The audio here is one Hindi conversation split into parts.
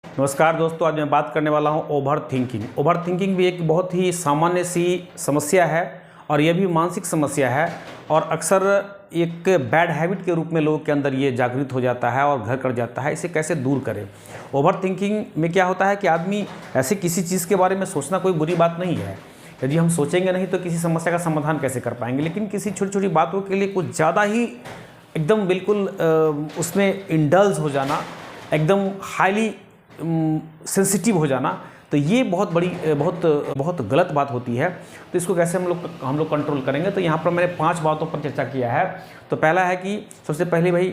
नमस्कार दोस्तों, आज मैं बात करने वाला हूं ओवर थिंकिंग। ओवर थिंकिंग भी एक बहुत ही सामान्य सी समस्या है और यह भी मानसिक समस्या है और अक्सर एक बैड हैबिट के रूप में लोगों के अंदर ये जागृत हो जाता है और घर कर जाता है। इसे कैसे दूर करें? ओवर थिंकिंग में क्या होता है कि आदमी ऐसे किसी चीज़ के बारे में सोचना कोई बुरी बात नहीं है। यदि हम सोचेंगे नहीं तो किसी समस्या का समाधान कैसे कर पाएंगे, लेकिन किसी छोटी छोटी बातों के लिए कुछ ज़्यादा ही एकदम बिल्कुल उसमें इंडल्ज हो जाना, एकदम हाईली सेंसिटिव हो जाना, तो ये बहुत बड़ी बहुत गलत बात होती है। तो इसको कैसे हम लोग कंट्रोल करेंगे? तो यहाँ पर मैंने 5 बातों पर चर्चा किया है। तो पहला है कि सबसे पहले भाई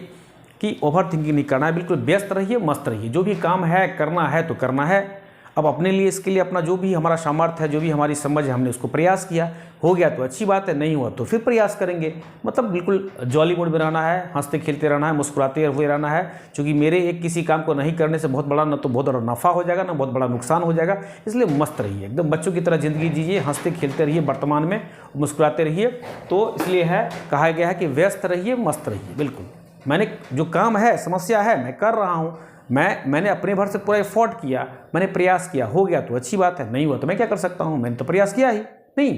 कि ओवर थिंकिंग नहीं करना है, बिल्कुल व्यस्त रहिए, मस्त रहिए। जो भी काम है करना है तो करना है। अब अपने लिए इसके लिए अपना जो भी हमारा सामर्थ्य है, जो भी हमारी समझ है, हमने उसको प्रयास किया, हो गया तो अच्छी बात है, नहीं हुआ तो फिर प्रयास करेंगे। मतलब बिल्कुल जॉली मूड में रहना है, हंसते खेलते रहना है, मुस्कुराते हुए रहना है। क्योंकि मेरे एक किसी काम को नहीं करने से बहुत बड़ा ना तो बहुत बड़ा नफ़ा हो जाएगा, ना बहुत बड़ा नुकसान हो जाएगा। इसलिए मस्त रहिए, एकदम बच्चों की तरह ज़िंदगी जीजिए, हंसते खेलते रहिए, वर्तमान में मुस्कुराते रहिए। तो इसलिए कहा गया है कि व्यस्त रहिए, मस्त रहिए। बिल्कुल मैंने जो काम है, समस्या है, मैं कर रहा हूँ, मैंने अपने भर से पूरा एफर्ट किया, मैंने प्रयास किया, हो गया तो अच्छी बात है, नहीं हुआ तो मैं क्या कर सकता हूँ, मैंने तो प्रयास किया ही नहीं।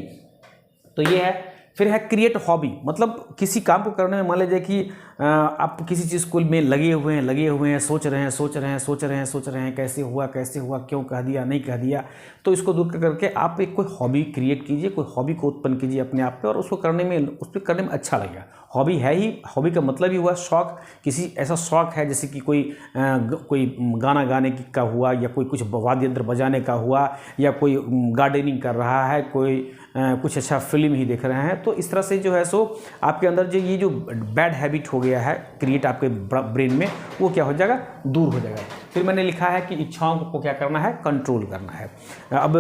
तो ये है। फिर है क्रिएट हॉबी। मतलब किसी काम को करने में मान लीजिए कि आप किसी चीज़ को में लगे हुए हैं, सोच रहे हैं कैसे हुआ, क्यों कह दिया, नहीं कह दिया। तो इसको दूर करके आप एक कोई हॉबी क्रिएट कीजिए, कोई हॉबी को उत्पन्न कीजिए अपने आप पे, और उसको करने में अच्छा लगेगा। हॉबी है ही, हॉबी का मतलब ही हुआ शौक। किसी ऐसा शौक है जैसे कि कोई गाना गाने का हुआ, या कोई कुछ वाद्य यंत्र बजाने का हुआ, या कोई गार्डनिंग कर रहा है, कोई कुछ अच्छा फिल्म ही देख रहे हैं। तो इस तरह से जो है सो आपके अंदर जो ये जो बैड हैबिट हो गया है क्रिएट आपके ब्रेन में, वो क्या हो जाएगा, दूर हो जाएगा। फिर मैंने लिखा है कि इच्छाओं को क्या करना है, कंट्रोल करना है। अब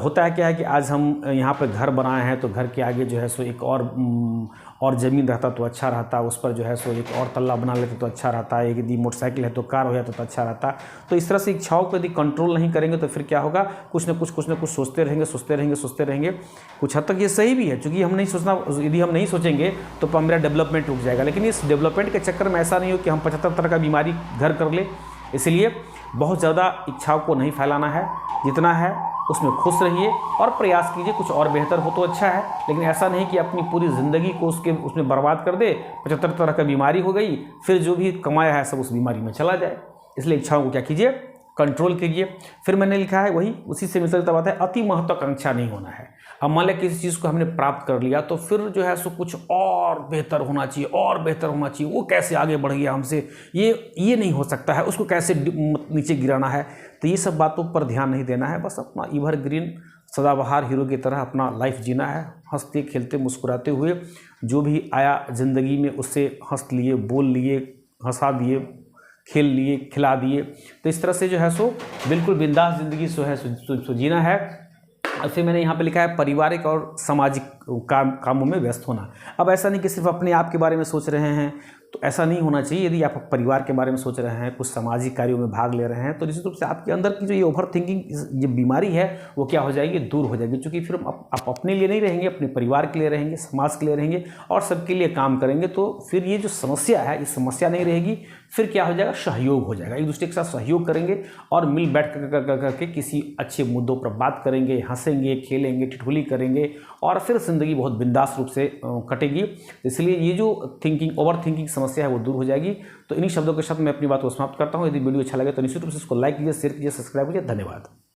होता है क्या है कि आज हम यहाँ पर घर बनाए हैं, तो घर के आगे जो है सो एक और ज़मीन रहता तो अच्छा रहता, उस पर जो है सो एक और तल्ला बना लेते तो अच्छा रहता है, यदि मोटरसाइकिल है तो कार हो जाता तो अच्छा रहता। तो इस तरह से इच्छाओं को यदि कंट्रोल नहीं करेंगे तो फिर क्या होगा, कुछ ना कुछ सोचते रहेंगे। कुछ हद तक ये सही भी है, क्योंकि यदि हम नहीं सोचेंगे तो मेरा डेवलपमेंट रुक जाएगा। लेकिन इस डेवलपमेंट के चक्कर में ऐसा नहीं हो कि हम 75 तरह का बीमारी घर कर ले। इसलिए बहुत ज़्यादा इच्छाओं को नहीं फैलाना है, जितना है उसमें खुश रहिए और प्रयास कीजिए। कुछ और बेहतर हो तो अच्छा है, लेकिन ऐसा नहीं कि अपनी पूरी ज़िंदगी को उसमें बर्बाद कर दे। 75 तरह का बीमारी हो गई, फिर जो भी कमाया है सब उस बीमारी में चला जाए। इसलिए इच्छाओं को क्या कीजिए, कंट्रोल कीजिए। फिर मैंने लिखा है, वही उसी से मिलता बात है, अति महत्वाकांक्षा नहीं होना है। अब मान लिया किसी चीज़ को हमने प्राप्त कर लिया, तो फिर जो है सो कुछ और बेहतर होना चाहिए, वो कैसे आगे बढ़ गया हमसे, ये नहीं हो सकता है, उसको कैसे नीचे गिराना है। तो ये सब बातों पर ध्यान नहीं देना है। बस अपना एवरग्रीन सदाबहार हीरो की तरह अपना लाइफ जीना है, हंसते खेलते मुस्कुराते हुए। जो भी आया ज़िंदगी में उससे हंस लिए, बोल लिए, हंसा दिए, खेल लिए, खिला दिए। तो इस तरह से जो है सो बिल्कुल बिंदास ज़िंदगी सो जीना है। और फिर मैंने यहाँ पे लिखा है पारिवारिक और सामाजिक कामों में व्यस्त होना। अब ऐसा नहीं कि सिर्फ अपने आप के बारे में सोच रहे हैं, तो ऐसा नहीं होना चाहिए। यदि आप परिवार के बारे में सोच रहे हैं, कुछ सामाजिक कार्यों में भाग ले रहे हैं, तो निश्चित रूप से आपके अंदर की जो ये ओवर थिंकिंग ये बीमारी है, वो क्या हो जाएगी, दूर हो जाएगी। क्योंकि फिर आप अपने लिए नहीं रहेंगे, अपने परिवार के लिए रहेंगे, समाज के लिए रहेंगे और सबके लिए काम करेंगे। तो फिर ये जो समस्या है, ये समस्या नहीं रहेगी। फिर क्या हो जाएगा, सहयोग हो जाएगा। एक दूसरे के साथ सहयोग करेंगे और मिल बैठ करके किसी अच्छे मुद्दों पर बात करेंगे, हंसेंगे, खेलेंगे, ठिठोली करेंगे और फिर ज़िंदगी बहुत बिंदास रूप से कटेगी। इसलिए ये जो ओवर थिंकिंग समस्या है वो दूर हो जाएगी। तो इन्हीं शब्दों के साथ मैं अपनी बात को समाप्त करता हूँ। यदि वीडियो अच्छा लगे तो निश्चित रूप से इसको लाइक कीजिए, शेयर कीजिए, सब्सक्राइब कीजिए। धन्यवाद।